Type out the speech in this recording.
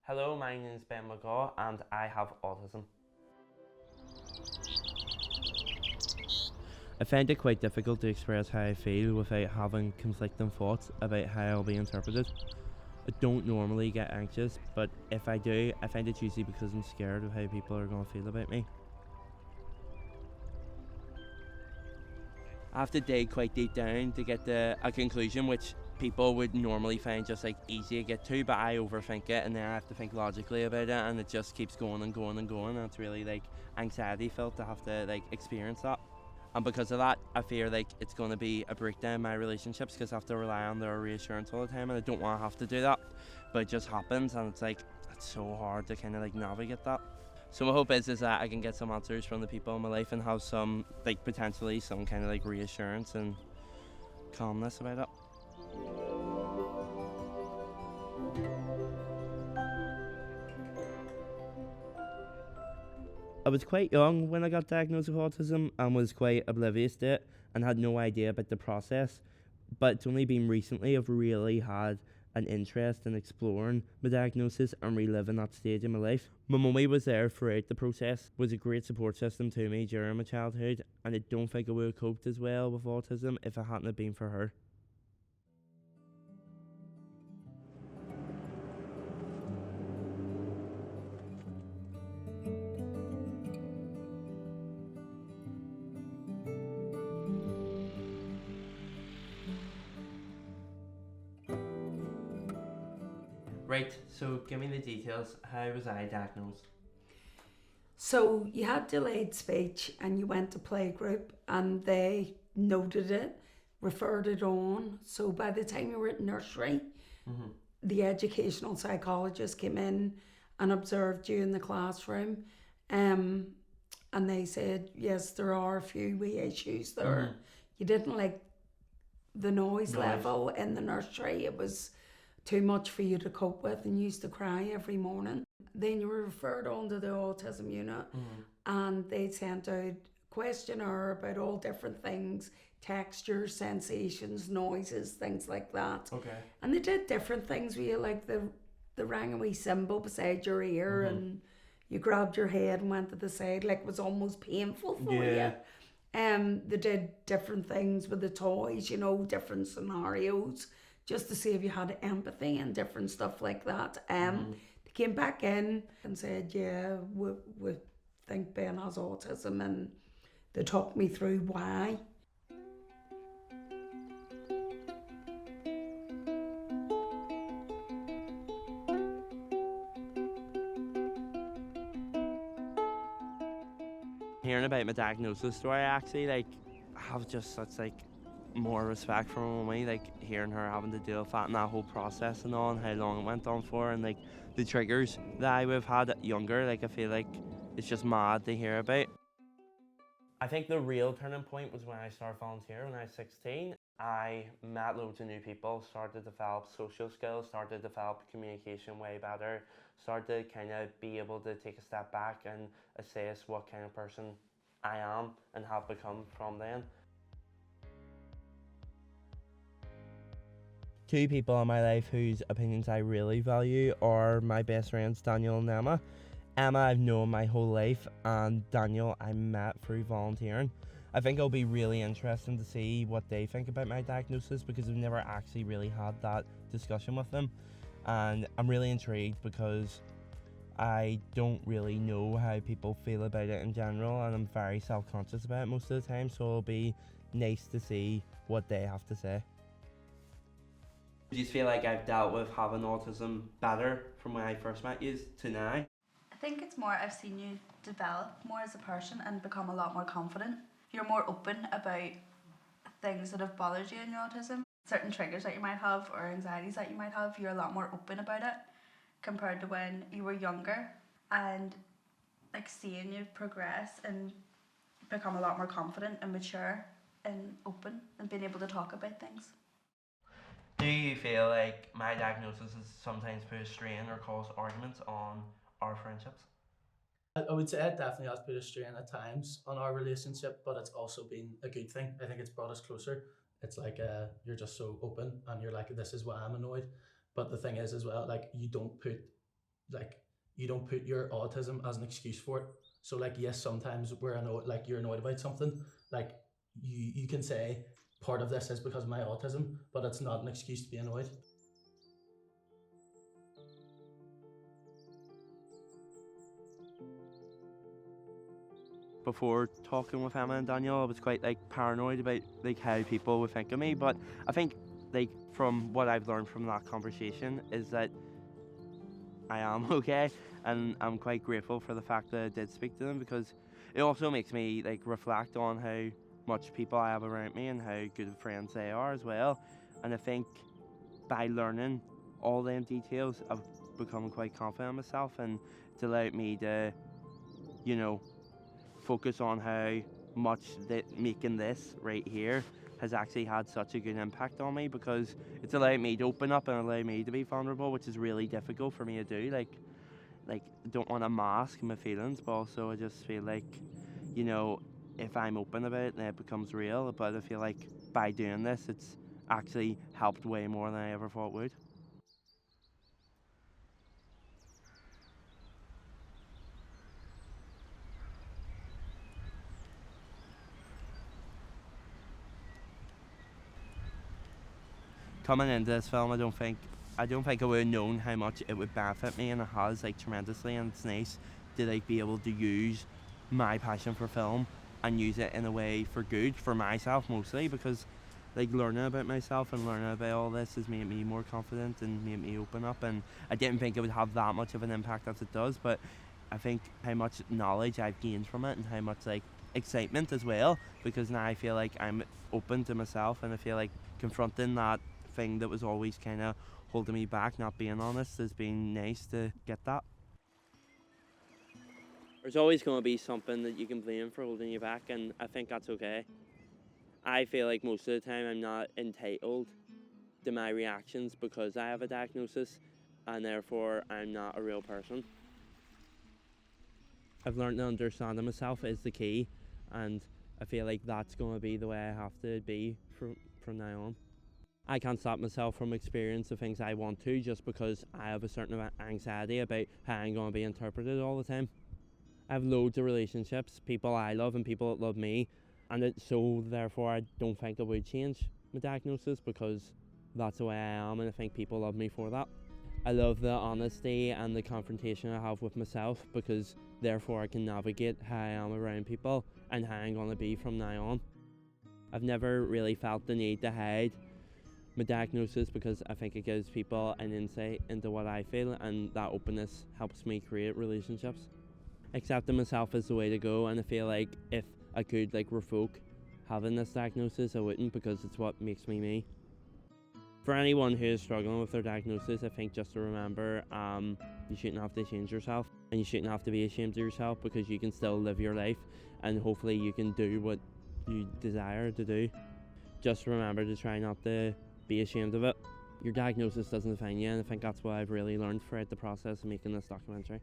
Hello, my name is Megaw and I have autism. I find it quite difficult to express how I feel without having conflicting thoughts about how I'll be interpreted. I don't normally get anxious, but if I do, I find it's usually because I'm scared of how people are going to feel about me. I have to dig quite deep down to get to a conclusion which people would normally find just like easy to get to, but I overthink it and then I have to think logically about it and it just keeps going and going and going, and it's really like anxiety felt to have to like experience that. And because of that, I fear like it's going to be a breakdown in my relationships because I have to rely on their reassurance all the time and I don't want to have to do that, but it just happens and it's like it's so hard to kind of like navigate that. So my hope is that I can get some answers from the people in my life and have some like potentially some kind of like reassurance and calmness about it. I was quite young when I got diagnosed with autism and was quite oblivious to it and had no idea about the process. But it's only been recently I've really had an interest in exploring my diagnosis and reliving that stage in my life. My mummy was there throughout the process, was a great support system to me during my childhood, and I don't think I would have coped as well with autism if it hadn't have been for her. Right, so give me the details. How was I diagnosed? So you had delayed speech and you went to playgroup and they noted it, referred it on. So by the time you were at nursery, Mm-hmm. the educational psychologist came in and observed you in the classroom. Um, and they said, yes, there are a few wee issues there. Mm-hmm. You didn't like the noise Noise. level in the nursery. It was too much for you to cope with and you used to cry every morning. Then you were referred on to the autism unit, and they sent out a questionnaire about all different things, textures, sensations, noises, things like that. Okay. And they did different things with you, like they rang a wee symbol beside your ear and you grabbed your head and went to the side like it was almost painful for Yeah. you. They did different things with the toys, different scenarios, just to see if you had empathy and different stuff like that. They came back in and said, yeah, we think Ben has autism, and they talked me through why. Hearing about my diagnosis story, I actually like have just such like more respect for my mummy, like hearing her having to deal with that and that whole process and all and how long it went on for and like the triggers that I would have had younger, like I feel like it's just mad to hear about. I think the real turning point was when I started volunteering when I was 16. I met loads of new people, started to develop social skills, started to develop communication way better, started to kind of be able to take a step back and assess what kind of person I am and have become from then. Two people in my life whose opinions I really value are my best friends Daniel and Emma. Emma I've known my whole life, and Daniel I met through volunteering. I think it'll be really interesting to see what they think about my diagnosis because I've never actually really had that discussion with them, and I'm really intrigued because I don't really know how people feel about it in general, and I'm very self-conscious about it most of the time, so it'll be nice to see what they have to say. Do you feel like I've dealt with having autism better from when I first met you to now? I think it's more I've seen you develop more as a person and become a lot more confident. You're more open about things that have bothered you in your autism. Certain triggers that you might have or anxieties that you might have, you're a lot more open about it compared to when you were younger. And like seeing you progress and become a lot more confident and mature and open and being able to talk about things. Do you feel like my diagnosis has sometimes put a strain or caused arguments on our friendships? I would say it definitely has put a strain at times on our relationship, but it's also been a good thing. I think it's brought us closer. It's like you're just so open and you're like, this is why I'm annoyed. But the thing is as well, like you don't put like you don't put your autism as an excuse for it. So like yes, sometimes we're annoyed, like you're annoyed about something, like you can say part of this is because of my autism, but it's not an excuse to be annoyed. Before talking with Emma and Daniel, I was quite like paranoid about like how people would think of me, but I think like from what I've learned from that conversation is that I am okay, and I'm quite grateful for the fact that I did speak to them, because it also makes me like reflect on how much people I have around me and how good of friends they are as well. And I think by learning all them details, I've become quite confident in myself, and it's allowed me to, you know, focus on how much that making this right here has actually had such a good impact on me, because it's allowed me to open up and allow me to be vulnerable, which is really difficult for me to do. Like I don't want to mask my feelings, but also I just feel like, you know, if I'm open about it, then it becomes real. But I feel like by doing this, it's actually helped way more than I ever thought it would. Coming into this film, I don't think I would have known how much it would benefit me, and it has like tremendously. And it's nice to like be able to use my passion for film and use it in a way for good for myself mostly, because like learning about myself and learning about all this has made me more confident and made me open up. And I didn't think it would have that much of an impact as it does, but I think how much knowledge I've gained from it and how much like excitement as well, because now I feel like I'm open to myself, and I feel like confronting that thing that was always kind of holding me back, not being honest, has been nice to get that. There's always going to be something that you can blame for holding you back, and I think that's okay. I feel like most of the time I'm not entitled to my reactions because I have a diagnosis, and therefore I'm not a real person. I've learned that understanding myself is the key, and I feel like that's going to be the way I have to be from now on. I can't stop myself from experiencing the things I want to, just because I have a certain anxiety about how I'm going to be interpreted all the time. I have loads of relationships, people I love and people that love me, and so therefore I don't think I would change my diagnosis, because that's the way I am, and I think people love me for that. I love the honesty and the confrontation I have with myself, because therefore I can navigate how I am around people and how I'm going to be from now on. I've never really felt the need to hide my diagnosis, because I think it gives people an insight into what I feel, and that openness helps me create relationships. Accepting myself is the way to go, and I feel like if I could like revoke having this diagnosis, I wouldn't, because it's what makes me me. For anyone who is struggling with their diagnosis, I think just to remember, you shouldn't have to change yourself, and you shouldn't have to be ashamed of yourself, because you can still live your life, and hopefully you can do what you desire to do. Just remember to try not to be ashamed of it. Your diagnosis doesn't define you, and I think that's what I've really learned throughout the process of making this documentary.